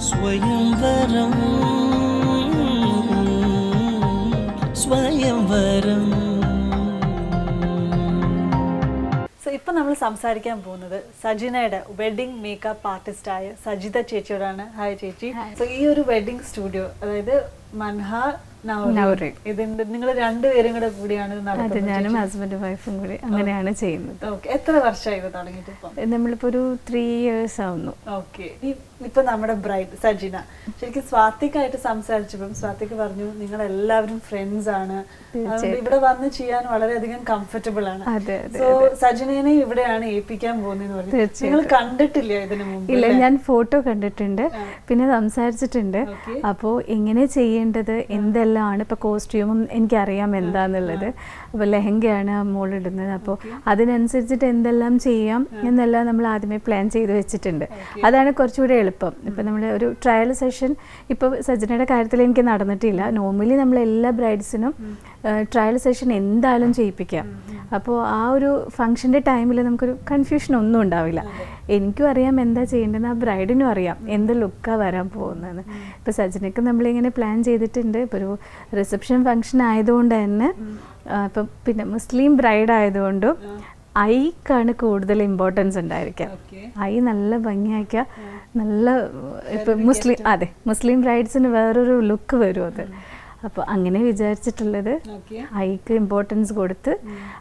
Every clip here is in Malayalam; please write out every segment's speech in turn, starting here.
സ്വയംവരം സ്വയംവരം. സോ ഇപ്പം നമ്മൾ സംസാരിക്കാൻ പോകുന്നത് സജിനയുടെ വെഡിങ് മേക്കപ്പ് ആർട്ടിസ്റ്റായ സജിത ചേച്ചിയോടാണ്. ഹായ് ചേച്ചി. സോ ഈ ഒരു വെഡിങ് സ്റ്റുഡിയോ, അതായത് മൻഹാർ നൗറി, ഇതിന്റെ നിങ്ങൾ രണ്ടുപേരും കൂടെ കൂടിയാണ് നടത്തുന്നത്? ഞാനും ഹസ്ബൻഡും വൈഫും കൂടി അങ്ങനെയാണ് ചെയ്യുന്നത്. എത്ര വർഷമായി ഇത് തുടങ്ങിയിട്ട്? ഇപ്പം നമ്മളിപ്പോ ഒരു 3 years ആവുന്നു. ഓക്കെ. ഇപ്പൊ നമ്മുടെ ബ്രൈഡ് സജിന, ശരിക്കും സ്വാതിക്കായിട്ട് സംസാരിച്ചപ്പം സ്വാതിക്ക് പറഞ്ഞു നിങ്ങൾ എല്ലാവരും ഫ്രണ്ട്സ് ആണ്, ഇവിടെ വന്ന് ചെയ്യാൻ വളരെയധികം കംഫർട്ടബിൾ ആണ്. സോ സജിനേനെ ഇവിടെയാണ് ഏൽപ്പിക്കാൻ പോകുന്നതെന്ന് പറഞ്ഞു. നിങ്ങൾ കണ്ടിട്ടില്ല ഇതിനു മുമ്പ്? ഇല്ല, ഞാൻ ഫോട്ടോ കണ്ടിട്ടുണ്ട്, പിന്നെ സംസാരിച്ചിട്ടുണ്ട്. അപ്പോൾ എങ്ങനെ ചെയ്യേണ്ടത്, എന്തെല്ലാം ആണ് ഇപ്പൊ കോസ്റ്റ്യൂമും എനിക്കറിയാം എന്താന്നുള്ളത്. അപ്പോൾ ലെഹങ്കയാണ് മോളിടുന്നത്, അപ്പോൾ അതിനനുസരിച്ചിട്ട് എന്തെല്ലാം ചെയ്യാം എന്നെല്ലാം നമ്മൾ ആദ്യമേ പ്ലാൻ ചെയ്ത് വെച്ചിട്ടുണ്ട്. അതാണ് കുറച്ചുകൂടെ എളുപ്പം. ഇപ്പം നമ്മൾ ഒരു ട്രയൽ സെഷൻ ഇപ്പോൾ സജിനയുടെ കാര്യത്തിൽ എനിക്ക് നടന്നിട്ടില്ല. നോർമലി നമ്മൾ എല്ലാ ബ്രൈഡ്സിനും ട്രയൽ സെഷൻ എന്തായാലും ചെയ്യിപ്പിക്കാം. അപ്പോൾ ആ ഒരു ഫംഗ്ഷൻ്റെ ടൈമിൽ നമുക്കൊരു കൺഫ്യൂഷൻ ഒന്നും ഉണ്ടാവില്ല. എനിക്കും അറിയാം എന്താ ചെയ്യേണ്ടതെന്ന്, ആ ബ്രൈഡിനും അറിയാം എന്ത് ലുക്കാണ് വരാൻ പോകുന്നതെന്ന്. ഇപ്പോൾ സജിനയ്ക്ക് നമ്മളിങ്ങനെ പ്ലാൻ ചെയ്തിട്ടുണ്ട്. ഇപ്പോൾ ഒരു റിസപ്ഷൻ ഫംഗ്ഷൻ ആയതുകൊണ്ട് തന്നെ, ഇപ്പം പിന്നെ മുസ്ലിം ബ്രൈഡ് ആയതുകൊണ്ടും ഐക്കാണ് കൂടുതൽ ഇമ്പോർട്ടൻസ് ഉണ്ടായിരിക്കാം. ഐ നല്ല ഭംഗിയാക്കുക, നല്ല ഇപ്പം മുസ്ലിം ബ്രൈഡ്സിന് വേറൊരു ലുക്ക് വരും അത്. അപ്പോൾ അങ്ങനെ വിചാരിച്ചിട്ടുള്ളത് ഐക്ക് ഇമ്പോർട്ടൻസ് കൊടുത്ത്,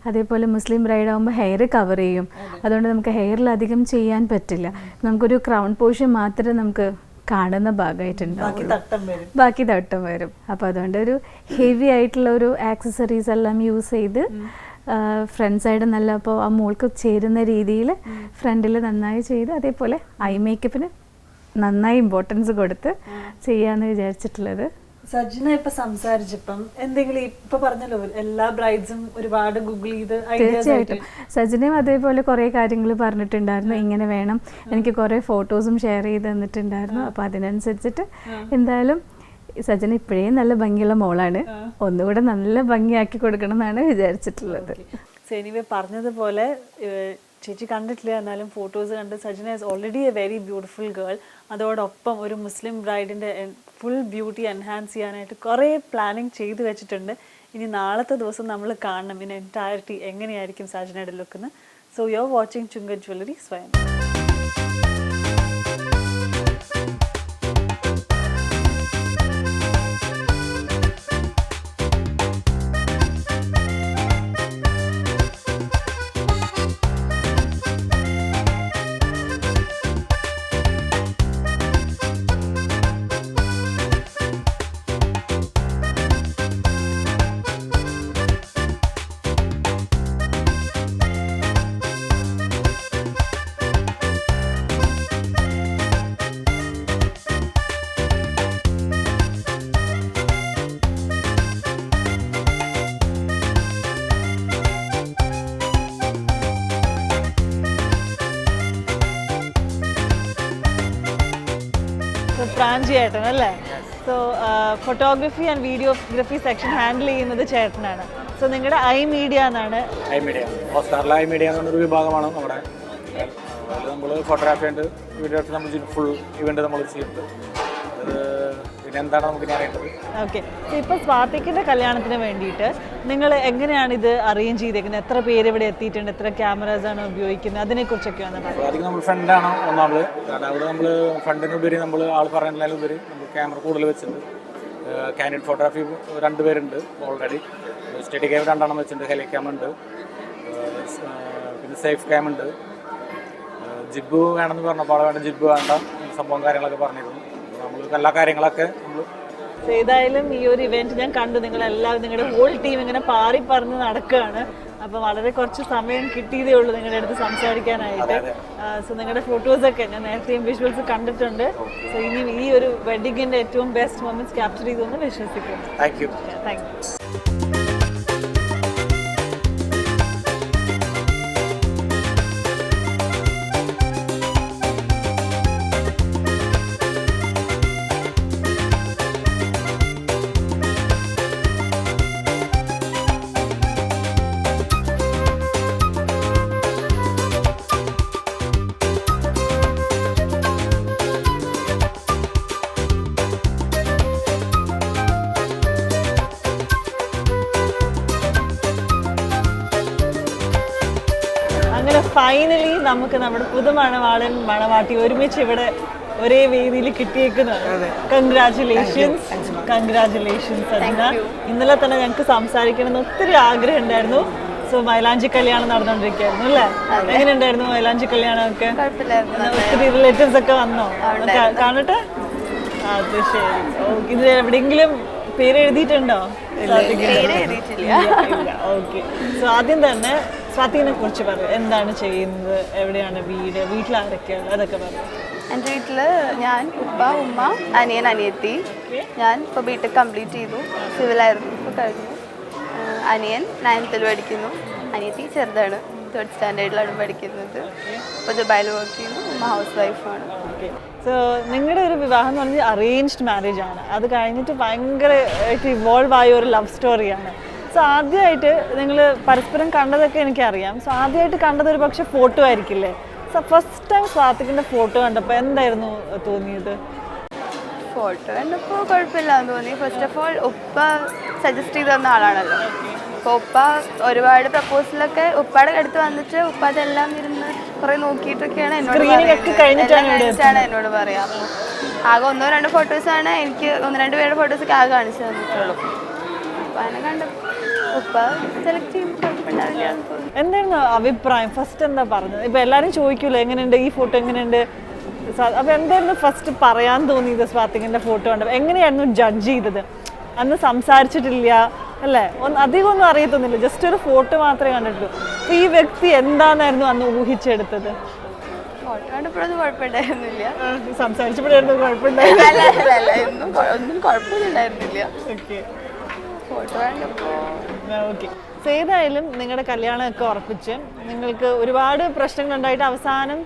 അതേപോലെ മുസ്ലിം ബ്രൈഡ് ആകുമ്പോൾ ഹെയർ കവർ ചെയ്യും. അതുകൊണ്ട് നമുക്ക് ഹെയറിൽ അധികം ചെയ്യാൻ പറ്റില്ല. നമുക്കൊരു ക്രൗൺ പോർഷൻ മാത്രമേ നമുക്ക് കാണുന്ന ഭാഗമായിട്ടുണ്ടാവും, ബാക്കി തട്ടം വരും. അപ്പോൾ അതുകൊണ്ട് ഒരു ഹെവി ആയിട്ടുള്ള ഒരു ആക്സസറീസ് എല്ലാം യൂസ് ചെയ്ത് ഫ്രണ്ട് സൈഡ് നല്ല, അപ്പോൾ ആ മോൾക്ക് ചേരുന്ന രീതിയിൽ ഫ്രണ്ടിൽ നന്നായി ചെയ്ത്, അതേപോലെ ഐ മേക്കപ്പിന് നന്നായി ഇമ്പോർട്ടൻസ് കൊടുത്ത് ചെയ്യാന്ന് വിചാരിച്ചിട്ടുള്ളത്. സജിന ഇപ്പൊ സംസാരിച്ചപ്പം എന്തെങ്കിലും ഇപ്പൊ പറഞ്ഞല്ലോ എല്ലാ ബ്രൈഡ്സും ഒരുപാട് ഗൂഗിൾ ചെയ്ത്. തീർച്ചയായിട്ടും സജിനയും അതേപോലെ കുറെ കാര്യങ്ങൾ പറഞ്ഞിട്ടുണ്ടായിരുന്നു, ഇങ്ങനെ വേണം. എനിക്ക് കുറെ ഫോട്ടോസും ഷെയർ ചെയ്ത് തന്നിട്ടുണ്ടായിരുന്നു. അപ്പൊ അതിനനുസരിച്ചിട്ട് എന്തായാലും സജിന ഇപ്പോഴേ നല്ല ഭംഗിയുള്ള മോളാണ്, ഒന്നുകൂടെ നല്ല ഭംഗിയാക്കി കൊടുക്കണം എന്നാണ് വിചാരിച്ചിട്ടുള്ളത്. എനിവേ പറഞ്ഞതുപോലെ ചേച്ചി കണ്ടിട്ടില്ല, എന്നാലും ഫോട്ടോസ് കണ്ട് Sajina is already A very beautiful girl. അതോടൊപ്പം ഒരു മുസ്ലിം ബ്രൈഡിൻ്റെ ഫുൾ ബ്യൂട്ടി എൻഹാൻസ് ചെയ്യാനായിട്ട് കുറേ പ്ലാനിങ് ചെയ്ത് വെച്ചിട്ടുണ്ട്. ഇനി നാളത്തെ ദിവസം നമ്മൾ കാണണം ഇൻ എൻറ്റയറിറ്റി എങ്ങനെയായിരിക്കും സജിനയുടെ ലുക്കെന്ന്. So you are watching Chungath jewellery സ്വയം. പ്രാഞ്ചി ചേട്ടൻ അല്ലേ? So photography and videography section handle ചെയ്യുന്നത് ചേട്ടനാണ്. സോ നിങ്ങളുടെ ഐ മീഡിയ എന്നാണ്. ഐ മീഡിയ ഹോസ്റ്റാറിലെ ഐ മീഡിയ എന്നൊരു വിഭാഗമാണ് നമ്മുടെ. അതിൽ നമ്മൾ ഫോട്ടോഗ്രാഫി ഉണ്ട്, വീഡിയോഗ്രാഫി നമ്മൾ ഫുൾ ഇവന്റ് നമ്മൾ ചെയ്യുന്നുണ്ട്. പിന്നെ എന്താണ് നമുക്ക് അറിയേണ്ടത്? ഓക്കെ. ഇപ്പോൾ സ്വാതിക്കിൻ്റെ കല്യാണത്തിന് വേണ്ടിയിട്ട് നിങ്ങൾ എങ്ങനെയാണ് ഇത് അറേഞ്ച് ചെയ്തേക്കുന്നത്? എത്ര പേര് ഇവിടെ എത്തിയിട്ടുണ്ട്, എത്ര ക്യാമറാസാണ് ഉപയോഗിക്കുന്നത്, അതിനെക്കുറിച്ചൊക്കെയാണ് പറയുന്നത്. അധികം നമ്മൾ ഫ്രണ്ടാണ് ഒന്നാമത്. കാരണം അവിടെ നമ്മൾ ഫണ്ടിനുപരി നമ്മൾ ആൾ പറയുന്നതിലുപരി നമ്മൾ ക്യാമറ കൂടുതൽ വെച്ചിട്ടുണ്ട്. കാൻഡിഡ് ഫോട്ടോഗ്രാഫി 2 പേരുണ്ട് ഓൾറെഡി. സ്റ്റഡി ക്യാം 2 വെച്ചിട്ടുണ്ട്, ഹെലി ക്യാം ഉണ്ട്, പിന്നെ സേഫ് ക്യാം ഉണ്ട്. ജിബ് വേണമെന്ന് പറഞ്ഞപ്പോൾ വേണ്ട, ജിബ് വേണ്ട, സംഭവം കാര്യങ്ങളൊക്കെ പറഞ്ഞിരുന്നു. നമ്മൾ എല്ലാ കാര്യങ്ങളൊക്കെ നമ്മൾ ഏതായാലും ഈ ഒരു ഇവന്റ് ഞാൻ കണ്ടു. നിങ്ങളെല്ലാവരും നിങ്ങളുടെ ഹോൾ ടീം ഇങ്ങനെ പാറി പറഞ്ഞ് നടക്കുകയാണ്. അപ്പം വളരെ കുറച്ച് സമയം കിട്ടിയതേ ഉള്ളൂ നിങ്ങളുടെ അടുത്ത് സംസാരിക്കാനായിട്ട്. സോ നിങ്ങളുടെ ഫോട്ടോസൊക്കെ ഞാൻ നേരത്തെയും വിഷ്വൽസ് കണ്ടിട്ടുണ്ട്. സോ ഇനി ഈ ഒരു വെഡിങ്ങിന്റെ ഏറ്റവും ബെസ്റ്റ് മൊമെന്റ്സ് ക്യാപ്ചർ ചെയ്തെന്ന് വിശ്വസിക്കുന്നു. Thank you. Thank you. Finally നമുക്ക് നമ്മുടെ പുതുമണവാളൻ മണവാട്ടി ഒരുമിച്ച് ഇവിടെ ഒരേ വേദിയിൽ കിട്ടിയേക്കുന്നത്. കൺഗ്രാറ്റുലേഷൻസ് സജന. ഇന്നലെ തന്നെ ഞങ്ങൾക്ക് സംസാരിക്കണമെന്ന് ഒത്തിരി ആഗ്രഹം ഉണ്ടായിരുന്നു. സോ മൈലാഞ്ചി കല്യാണം നടന്നുകൊണ്ടിരിക്കുകയായിരുന്നു അല്ലേ? എങ്ങനെയുണ്ടായിരുന്നു മൈലാഞ്ചി കല്യാണമൊക്കെ? ഒത്തിരി റിലേറ്റീവ്സ് ഒക്കെ വന്നോ? കാണട്ടെ. അത് ശരി. ഇത് എവിടെയെങ്കിലും പേര് എഴുതിയിട്ടുണ്ടോ? ഓക്കെ. സോ ആദ്യം തന്നെ സ്വാതിനെ കുറിച്ച് പറയും. എന്താണ് ചെയ്യുന്നത്, എവിടെയാണ് വീട്, വീട്ടിലാരൊക്കെയാണ്, അതൊക്കെ പറയും. എൻ്റെ വീട്ടിൽ ഞാൻ, ഉപ്പ, ഉമ്മ, അനിയൻ, അനിയത്തി. ഞാൻ ഇപ്പോൾ ബിടെക് കംപ്ലീറ്റ് ചെയ്തു, സിവിലായിരുന്നു, ഇപ്പോൾ കഴിഞ്ഞു. അനിയൻ 9th പഠിക്കുന്നു, അനിയത്തി ചെറുതാണ്, 3rd സ്റ്റാൻഡേർഡിലാണ് പഠിക്കുന്നത്. ഇപ്പോൾ ദുബായിൽ വർക്ക് ചെയ്യുന്നു. ഉമ്മ ഹൗസ് വൈഫാണ്. സോ നിങ്ങളുടെ ഒരു വിവാഹം എന്ന് പറഞ്ഞാൽ അറേഞ്ച്ഡ് മാരേജ് ആണ്. അത് കഴിഞ്ഞിട്ട് ഭയങ്കരമായിട്ട് ഇവോൾവ് ആയ ഒരു ലവ് സ്റ്റോറിയാണ്. സോ ആദ്യമായിട്ട് നിങ്ങൾ പരസ്പരം കണ്ടതൊക്കെ എനിക്കറിയാം. സോ ആദ്യമായിട്ട് കണ്ടത് ഒരു പക്ഷേ ഫോട്ടോ ആയിരിക്കില്ലേ? സോ ഫസ്റ്റ് ടൈം സ്വാതിക്കിൻ്റെ ഫോട്ടോ കണ്ടപ്പോൾ എന്തായിരുന്നു തോന്നിയത്? ഫോട്ടോ കണ്ടപ്പോൾ കുഴപ്പമില്ലാന്ന് തോന്നി. ഫസ്റ്റ് ഓഫ് ഓൾ ഉപ്പ സജസ്റ്റ് ചെയ്ത് തന്ന ആളാണല്ലോ. അപ്പോൾ ഉപ്പ ഒരുപാട് പ്രപ്പോസലൊക്കെ ഉപ്പയുടെ അടുത്ത് വന്നിട്ട് ഉപ്പ അതെല്ലാം ഇരുന്ന് കുറേ നോക്കിയിട്ടൊക്കെയാണ് എന്നോട് പറയാം. അപ്പോൾ ആകെ 1-2 ഫോട്ടോസാണ് എനിക്ക്, 1-2 പേരുടെ ഫോട്ടോസൊക്കെ ആകെ കാണിച്ചു തന്നിട്ടുള്ളൂ. അപ്പോൾ അതിനെ കണ്ടപ്പോൾ ഉപ്പ സെലക്ട് ചെയ്യുമ്പോൾ കുഴപ്പമുണ്ടാവില്ലാന്ന് തോന്നി. എന്തായിരുന്നു അഭിപ്രായം? ഫസ്റ്റ് എന്താ പറഞ്ഞത്? ഇപ്പം എല്ലാവരും ചോദിക്കുമല്ലോ എങ്ങനെയുണ്ട് ഈ ഫോട്ടോ, എങ്ങനെയുണ്ട്. അപ്പോൾ എന്തായിരുന്നു ഫസ്റ്റ് പറയാൻ തോന്നിയത് സ്വാതികിൻ്റെ ഫോട്ടോ കണ്ടപ്പോൾ? എങ്ങനെയായിരുന്നു ജഡ്ജ് ചെയ്തത്? അന്ന് സംസാരിച്ചിട്ടില്ല അല്ലേ, അധികം ഒന്നും അറിയത്തൊന്നുമില്ല, ജസ്റ്റ് ഒരു ഫോട്ടോ മാത്രമേ കണ്ടിട്ടുള്ളൂ. അപ്പോൾ ഈ വ്യക്തി എന്താണെന്നായിരുന്നു അന്ന് ഊഹിച്ചെടുത്തത്? ഫോട്ടോ കണ്ടപ്പോഴൊന്നും കുഴപ്പമുണ്ടായിരുന്നില്ല, സംസാരിച്ചപ്പോഴായിരുന്നു കുഴപ്പമുണ്ടായിരുന്നില്ല, ഒന്നും കുഴപ്പമൊന്നുണ്ടായിരുന്നില്ല. ഓക്കെ. ഫോട്ടോ കണ്ടപ്പോൾ ഓക്കെ. സോ ഏതായാലും നിങ്ങളുടെ കല്യാണമൊക്കെ ഉറപ്പിച്ച് നിങ്ങൾക്ക് ഒരുപാട് പ്രശ്നങ്ങളുണ്ടായിട്ട് അവസാനം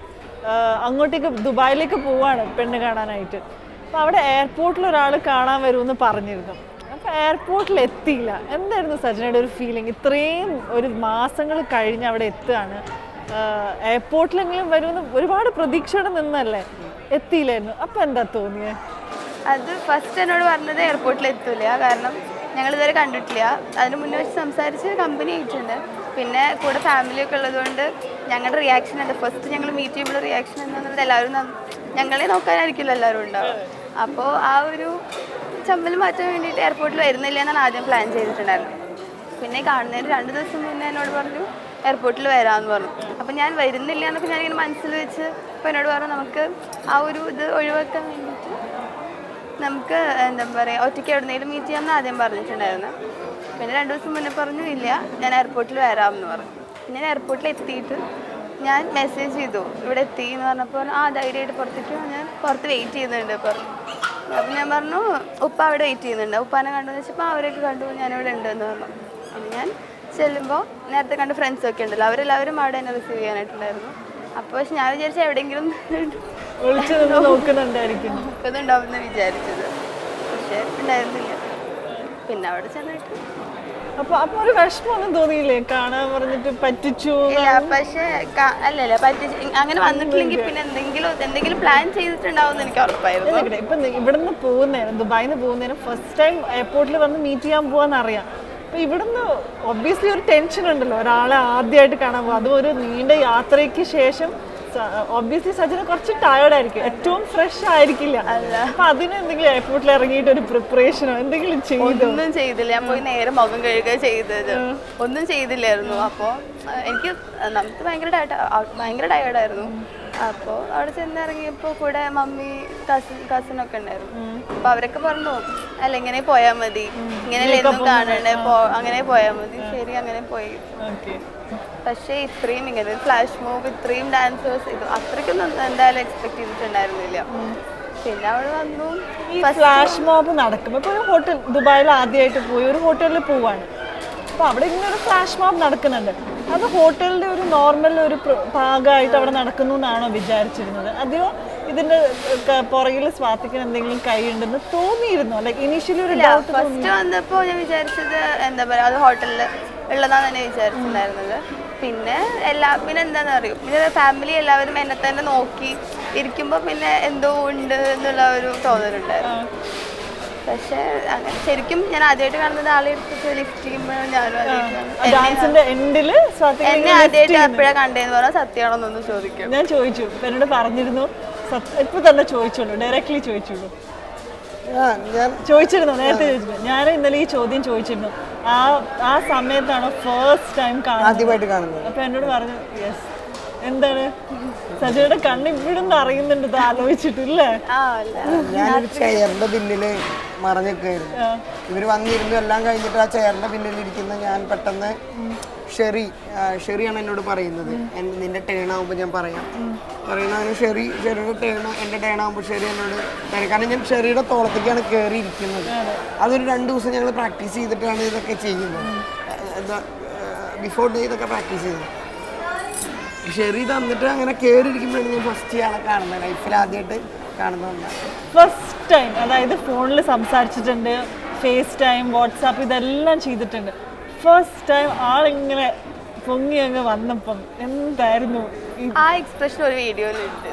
അങ്ങോട്ടേക്ക് ദുബായിലേക്ക് പോവാണ് പെണ്ണ് കാണാനായിട്ട്. അപ്പോൾ അവിടെ എയർപോർട്ടിൽ ഒരാൾ കാണാൻ വരുമെന്ന് പറഞ്ഞിരുന്നു. അപ്പോൾ എയർപോർട്ടിൽ എത്തിയില്ല. എന്തായിരുന്നു സജനയുടെ ഒരു ഫീലിംഗ്? ഇത്രയും ഒരു മാസങ്ങൾ കഴിഞ്ഞ് അവിടെ എത്തുകയാണ്, എയർപോർട്ടിലെങ്കിലും വരുമെന്ന് ഒരുപാട് പ്രതീക്ഷയോടെ നിന്നല്ലേ, എത്തിയില്ലായിരുന്നു. അപ്പോൾ എന്താ തോന്നിയത്? അത് ഫസ്റ്റ് എന്നോട് പറഞ്ഞത് എയർപോർട്ടിൽ എത്തൂല, കാരണം ഞങ്ങൾ ഇതുവരെ കണ്ടിട്ടില്ല. അതിന് മുന്നേ വെച്ച് സംസാരിച്ച് കമ്പനി ആയിട്ടുണ്ട്. പിന്നെ കൂടെ ഫാമിലിയൊക്കെ ഉള്ളതുകൊണ്ട് ഞങ്ങളുടെ റിയാക്ഷൻ ഉണ്ട്. ഫസ്റ്റ് ഞങ്ങൾ മീറ്റ് ചെയ്യുമ്പോൾ റിയാക്ഷൻ എന്താണെന്നുള്ളത് എല്ലാവരും ഞങ്ങളെ നോക്കാനായിരിക്കുമല്ലോ എല്ലാവരും ഉണ്ടാവും. അപ്പോൾ ആ ഒരു ചമ്മൽ മാറ്റാൻ വേണ്ടിയിട്ട് എയർപോർട്ടിൽ വരുന്നില്ല എന്നാണ് ആദ്യം പ്ലാൻ ചെയ്തിട്ടുണ്ടായിരുന്നത്. പിന്നെ കാണുന്നതിന് 2 ദിവസം മുന്നേ എന്നോട് പറഞ്ഞു എയർപോർട്ടിൽ വരാമെന്ന് പറഞ്ഞു. അപ്പോൾ ഞാൻ വരുന്നില്ല എന്നൊക്കെ ഞാനിങ്ങനെ മനസ്സിൽ വെച്ച് അപ്പോൾ എന്നോട് പറഞ്ഞു നമുക്ക് ആ ഒരു ഇത് ഒഴിവാക്കാൻ വേണ്ടിയിട്ട് നമുക്ക് എന്താ പറയുക ഒറ്റയ്ക്ക് എവിടെയെങ്കിലും മീറ്റ് ചെയ്യാമെന്ന് ആദ്യം പറഞ്ഞിട്ടുണ്ടായിരുന്നു. പിന്നെ 2 ദിവസം മുന്നേ പറഞ്ഞു ഇല്ല ഞാൻ എയർപോർട്ടിൽ വരാമെന്ന് പറഞ്ഞു. പിന്നെ ഞാൻ എയർപോർട്ടിൽ എത്തിയിട്ട് ഞാൻ മെസ്സേജ് ചെയ്തു ഇവിടെ എത്തി എന്ന് പറഞ്ഞപ്പോൾ ആ ധൈര്യമായിട്ട് പുറത്തേക്ക് ഞാൻ പുറത്ത് വെയിറ്റ് ചെയ്യുന്നുണ്ട് പറഞ്ഞു. അപ്പം ഞാൻ പറഞ്ഞു ഉപ്പ അവിടെ വെയിറ്റ് ചെയ്യുന്നുണ്ട്. ഉപ്പാനെ കണ്ടെന്ന് വെച്ചപ്പോൾ അവരൊക്കെ കണ്ടു ഞാനിവിടെ ഉണ്ടെന്ന് പറഞ്ഞു. പിന്നെ ഞാൻ ചെല്ലുമ്പോൾ നേരത്തെ കണ്ട ഫ്രണ്ട്സൊക്കെ ഉണ്ടല്ലോ അവരെല്ലാവരും അവിടെ എന്നെ റിസീവ് ചെയ്യാനായിട്ടുണ്ടായിരുന്നു. അപ്പോൾ പക്ഷെ ഞാൻ വിചാരിച്ച എവിടെയെങ്കിലും നോക്കുന്നുണ്ടാവുമെന്ന് വിചാരിച്ചത്, പക്ഷേ ഉണ്ടായിരുന്നില്ല. പിന്നെ അവിടെ ചെന്നിട്ട് അപ്പോൾ ഒരു വിഷമമൊന്നും തോന്നിയില്ലേ കാണാൻ പറഞ്ഞിട്ട് പറ്റിച്ചു? ഇല്ല, പക്ഷേ അല്ലല്ല പറ്റിച്ചു അങ്ങനെ വന്നിട്ടില്ലെങ്കിൽ പിന്നെ എന്തെങ്കിലും പ്ലാൻ ചെയ്തിട്ടുണ്ടാവും എന്ന് എനിക്ക് ഉറപ്പായിരുന്നു. ഇപ്പം ഇവിടുന്ന് പോകുന്നേരം ദുബായിൽ നിന്ന് പോകുന്നേരം ഫസ്റ്റ് ടൈം എയർപോർട്ടിൽ വന്ന് മീറ്റ് ചെയ്യാൻ പോവാന്ന് അറിയാം. അപ്പോൾ ഇവിടുന്ന് ഒബ്വിയസ്ലി ഒരു ടെൻഷൻ ഉണ്ടല്ലോ, ഒരാളെ ആദ്യമായിട്ട് കാണാൻ പോകും, അതും ഒരു നീണ്ട യാത്രയ്ക്ക് ശേഷം. ഒബ്വിയസ്ലി സജന കുറച്ച് ടയേർഡ് ആയിരിക്കും, ഏറ്റവും ഫ്രഷ് ആയിരിക്കില്ല. അപ്പൊ അതിന് എന്തെങ്കിലും എയർപോർട്ടിൽ ഇറങ്ങിയിട്ട് ഒരു പ്രിപ്പറേഷനോ എന്തെങ്കിലും ചെയ്തോ? ഒന്നും ചെയ്തില്ല. ഞാൻ പോയി നേരെ മുഖം കഴുകുക ചെയ്തത്, ഒന്നും ചെയ്തില്ലായിരുന്നു. അപ്പോൾ എനിക്ക് നമുക്ക് ഭയങ്കര ടയേർഡായിരുന്നു. അപ്പോൾ അവിടെ ചെന്നിറങ്ങിയപ്പോൾ കൂടെ മമ്മി കസിനൊക്കെ ഉണ്ടായിരുന്നു. അപ്പോൾ അവരൊക്കെ പറഞ്ഞു അല്ല ഇങ്ങനെ പോയാൽ മതി, ഇങ്ങനെയല്ലേ എന്നും കാണണ്ടേ, അങ്ങനെ പോയാൽ മതി. ശരി അങ്ങനെ പോയി. പക്ഷേ ഇത്രയും ഇങ്ങനെ ഫ്ലാഷ് മോബ് ഇത്രയും ഡാൻസേഴ്സ് ഇത് അത്രയ്ക്കൊന്നും എന്തായാലും എക്സ്പെക്ട് ചെയ്തിട്ടുണ്ടായിരുന്നില്ല. പിന്നെ അവിടെ വന്നു ഫ്ലാഷ് മോബ് നടക്കും. ഇപ്പോൾ ഒരു ഹോട്ടൽ ദുബായിൽ ആദ്യമായിട്ട് പോയി ഒരു ഹോട്ടലിൽ പോവാണ്, അപ്പോൾ അവിടെ ഇങ്ങനെ ഒരു ഫ്ലാഷ് മോബ് നടക്കുന്നുണ്ട്. അത് ഹോട്ടലിൻ്റെ ഒരു നോർമൽ ഒരു ഭാഗമായിട്ട് അവിടെ നടക്കുന്നു എന്നാണോ വിചാരിച്ചിരുന്നത്? അതെയോ ഇതിൻ്റെ പുറകിൽ സ്വാതിക്കിന് എന്തെങ്കിലും കൈ ഉണ്ടെന്ന് തോന്നിയിരുന്നോ? ലൈക്ക് ഇനീഷ്യലി ഒരു ഫസ്റ്റ് വന്നപ്പോൾ ഞാൻ വിചാരിച്ചത് എന്താ പറയുക അത് ഹോട്ടലിൽ ഉള്ളതാണ് തന്നെ വിചാരിച്ചിട്ടുണ്ടായിരുന്നത്. പിന്നെ എന്താണെന്ന് അറിയും, പിന്നെ ഫാമിലി എല്ലാവരും എന്നെ തന്നെ നോക്കി ഇരിക്കുമ്പോൾ പിന്നെ എന്തോ ഉണ്ട് എന്നുള്ള ഒരു തോന്നലുണ്ടായിരുന്നു. പക്ഷേ അങ്ങനെ ശരിക്കും ഞാൻ ആദ്യമായിട്ട് കാണുന്നത് ആളെ എടുത്തിട്ട് ലിഫ്റ്റ് ചെയ്യുമ്പോഴും ഞാനും ആദ്യമായിട്ട് ഡാൻസിന്റെ എൻഡില് എന്നെ ആദ്യമായിട്ട് എപ്പോഴാണ് കണ്ടതെന്ന് പറഞ്ഞാൽ സത്യമാണോന്നൊന്ന് ചോദിക്കും. ഞാൻ ചോദിച്ചു, എന്നോട് പറഞ്ഞിരുന്നു, ഇപ്പൊ തന്നെ ചോദിച്ചോളൂ, ഡയറക്ട്ലി ചോദിച്ചോളൂ. ചോദിച്ചിരുന്നു, നേരത്തെ ചോദിച്ചിരുന്നു. ഞാൻ ഇന്നലെ ഈ ചോദ്യം ചോദിച്ചിരുന്നു, ആ സമയത്താണോ ഫസ്റ്റ് ടൈം കാണുന്നത്? അപ്പൊ എന്നോട് പറഞ്ഞു യെസ്. എന്താണ് സജയുടെ കണ്ണ് ഇവിടുന്ന് അറിയുന്നുണ്ട് ഇത് ആലോചിച്ചിട്ടില്ലേ? ഞാനൊരു ചെയറിന്റെ പിന്നില് മറഞ്ഞിരിക്കുകയായിരുന്നു. ഇവര് വന്നിരുന്നു എല്ലാം കഴിഞ്ഞിട്ട് ആ ചെയറിന്റെ പിന്നിലിരിക്കുന്ന ഞാൻ പെട്ടെന്ന് ഷെറിയാണ് എന്നോട് പറയുന്നത്, നിന്റെ ടേൺ ആകുമ്പോൾ ഞാൻ പറയുന്നതിന് ഷെറിയുടെ ടേൺ എൻ്റെ ടേൺ ആകുമ്പോൾ ഷെറി എന്നോട് പറയും. കാരണം ഞാൻ ഷെറിയുടെ തോളത്തേക്കാണ് കയറി ഇരിക്കുന്നത്. അതൊരു 2 ദിവസം ഞങ്ങൾ പ്രാക്ടീസ് ചെയ്തിട്ടാണ് ഇതൊക്കെ ചെയ്യുന്നത്. ബിഫോർ ഡേ ഇതൊക്കെ പ്രാക്ടീസ് ചെയ്തത്. ഷെറി തന്നിട്ട് അങ്ങനെ കയറിയിരിക്കുമ്പോഴാണ് ഞാൻ ഫസ്റ്റ് ആളെ കാണുന്നത്, ലൈഫിൽ ആദ്യമായിട്ട് കാണുന്നതാണ്. ഫസ്റ്റ് ടൈം, അതായത് ഫോണിൽ സംസാരിച്ചിട്ടുണ്ട്, ഫേസ് ടൈം, വാട്സാപ്പ് ഇതെല്ലാം ചെയ്തിട്ടുണ്ട്. ഫസ്റ്റ് ടൈം ആളിങ്ങനെ പൊങ്ങി അങ്ങ് വന്നപ്പം എന്തായിരുന്നു ആ എക്സ്പ്രഷൻ ഒരു വീഡിയോയിലുണ്ട്.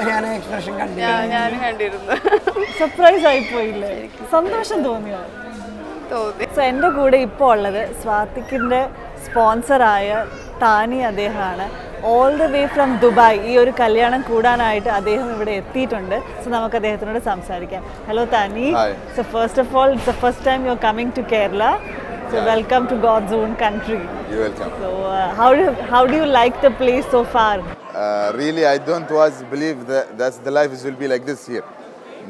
ഞാൻ എക്സ്പ്രഷൻ ഞാനും കണ്ടിരുന്നു. സർപ്രൈസ് ആയി പോയില്ലേ? സന്തോഷം തോന്നിയോ? സോ എൻ്റെ കൂടെ ഇപ്പോൾ ഉള്ളത് സ്വാതിക്കിൻ്റെ സ്പോൺസറായ താനി അദ്ദേഹമാണ്. All the way from Dubai ഈ ഒരു കല്യാണം കൂടാനായിട്ട് അദ്ദേഹം ഇവിടെ എത്തിയിട്ടുണ്ട്. സോ നമുക്ക് അദ്ദേഹത്തിനോട് സംസാരിക്കാം. ഹലോ താനി. So first of all it's the first time you are coming to Kerala. So welcome to God's own country. You're welcome. So how do you like the place so far? Really, I don't was believe that's the life will be like this here.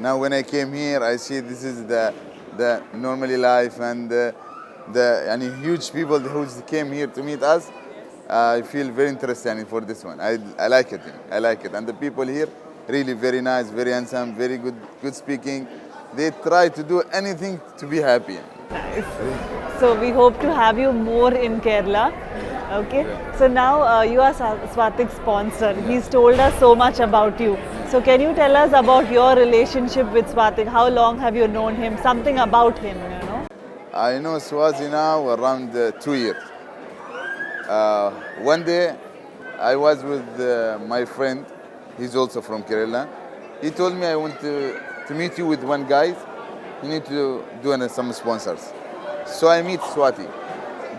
Now when I came here, I see this is the normally life and the huge people who came here to meet us. I feel very interested for this one. I like it. I like it, and the people here really very nice, very handsome, very good speaking. They try to do anything to be happy. Nice. So we hope to have you more in Kerala. Okay. So now you are Swatik's sponsor. He's told us so much about you. So can you tell us about your relationship with Swatik? How long have you known him? Something about him, you know? I know Swazi now around 2 years. One day I was with my friend. He's also from Kerala. He told me I want to meet you with one guy. You need to do some sponsors. So I meet Swati.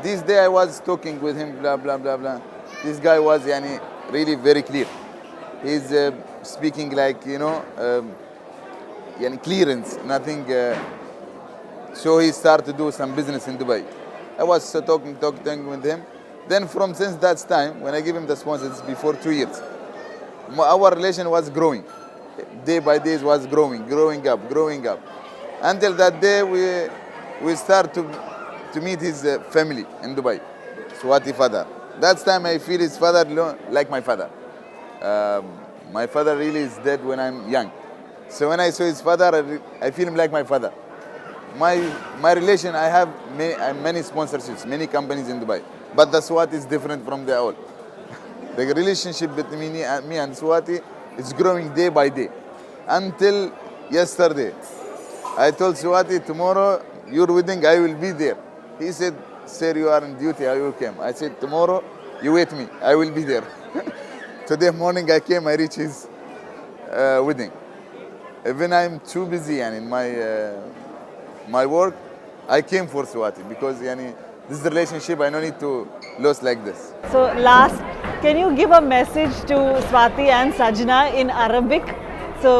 This day I was talking with him, blah, blah, blah, blah. This guy was really very clear. He's speaking like, clearance, nothing. So he started to do some business in Dubai. I was talking with him. Then since that time, when I give him the sponsors before 2 years, our relation was growing. Day by day it was growing up. Until that day we start to meet his family in Dubai, Swati father. That time I feel his father like my father. My father really is dead when I'm young. So when I saw his father, I feel him like my father. My relation, I have many sponsorships, many companies in Dubai. But the Swati is different from the all. The relationship between me and Swati is growing day by day. Until yesterday, I told Swati, tomorrow your wedding, I will be there. He said, sir, you are on duty, I will come. I said, tomorrow you wait me, I will be there. Today morning I came, I reached his wedding. Even I'm too busy in my work, I came for Swati because this relationship I don't need to lose like this. So last, can you give a message to Swati and Sajna in Arabic? So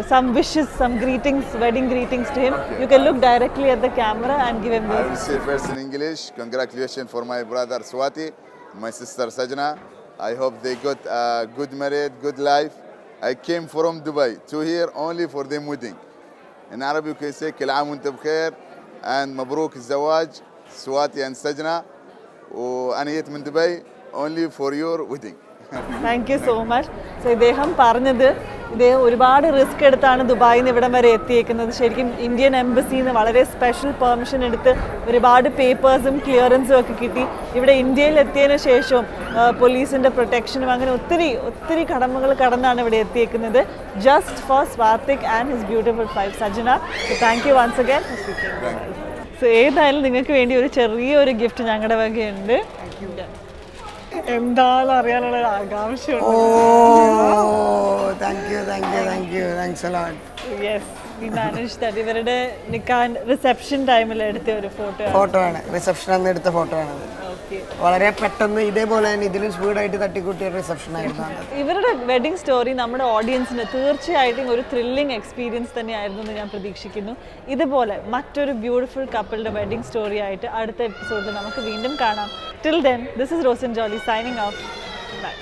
some wishes, some greetings, wedding greetings to him. Okay. You can look directly at the camera and give him this. I will say first in English, congratulations for my brother Swati, my sister Sajna. I hope they got a good married, good life. I came from Dubai to here only for them wedding. In Arabic you can say كل عام وانت بخير and مبروك الزواج Swati and Sajna. وأنا جيت من Dubai only for your wedding. Thank you so much. So ഇദ്ദേഹം പറഞ്ഞത് ഇദ്ദേഹം ഒരുപാട് റിസ്ക് എടുത്താണ് ദുബായിൽ നിന്ന് ഇവിടം വരെ എത്തിയേക്കുന്നത്. ശരിക്കും ഇന്ത്യൻ എംബസിയിൽ നിന്ന് വളരെ സ്പെഷ്യൽ പെർമിഷൻ എടുത്ത് ഒരുപാട് പേപ്പേഴ്സും ക്ലിയറൻസും ഒക്കെ കിട്ടി. ഇവിടെ ഇന്ത്യയിൽ എത്തിയതിനു ശേഷവും പോലീസിൻ്റെ പ്രൊട്ടക്ഷനും അങ്ങനെ ഒത്തിരി കടമകൾ കടന്നാണ് ഇവിടെ എത്തിയേക്കുന്നത്. Just for Swathik and his beautiful wife Sajana. So thank you once again for speaking. So ഏതായാലും നിങ്ങൾക്ക് വേണ്ടി ഒരു ചെറിയൊരു ഗിഫ്റ്റ് ഞങ്ങളുടെ വകയുണ്ട്. എന്താണെന്ന് അറിയാനുള്ള ആകാംക്ഷയുണ്ട്. Thank you thanks a lot. Yes, we manage that. ഇവരുടെ നിക്കാൻ റിസപ്ഷൻ ടൈമിൽ എടുത്ത ഒരു ഫോട്ടോ ആണ്, റിസപ്ഷൻ അന്ന് എടുത്ത ഫോട്ടോ ആണ്. വളരെ പെട്ടെന്ന് ഇതേപോലെ തന്നെ ഇതിലും സ്പീഡായിട്ട് തട്ടിക്കൂട്ടിയ റിസപ്ഷൻ ആയിരുന്നു. ഇവരുടെ വെഡിങ് സ്റ്റോറി നമ്മുടെ ഓഡിയൻസിന് തീർച്ചയായിട്ടും ഒരു ത്രില്ലിംഗ് എക്സ്പീരിയൻസ് തന്നെയായിരുന്നു എന്ന് ഞാൻ പ്രതീക്ഷിക്കുന്നു. ഇതുപോലെ മറ്റൊരു ബ്യൂട്ടിഫുൾ കപ്പിളുടെ വെഡിങ് സ്റ്റോറി ആയിട്ട് അടുത്ത എപ്പിസോഡിൽ നമുക്ക് വീണ്ടും കാണാം. Till then, this is Rosan Jolly signing off. By.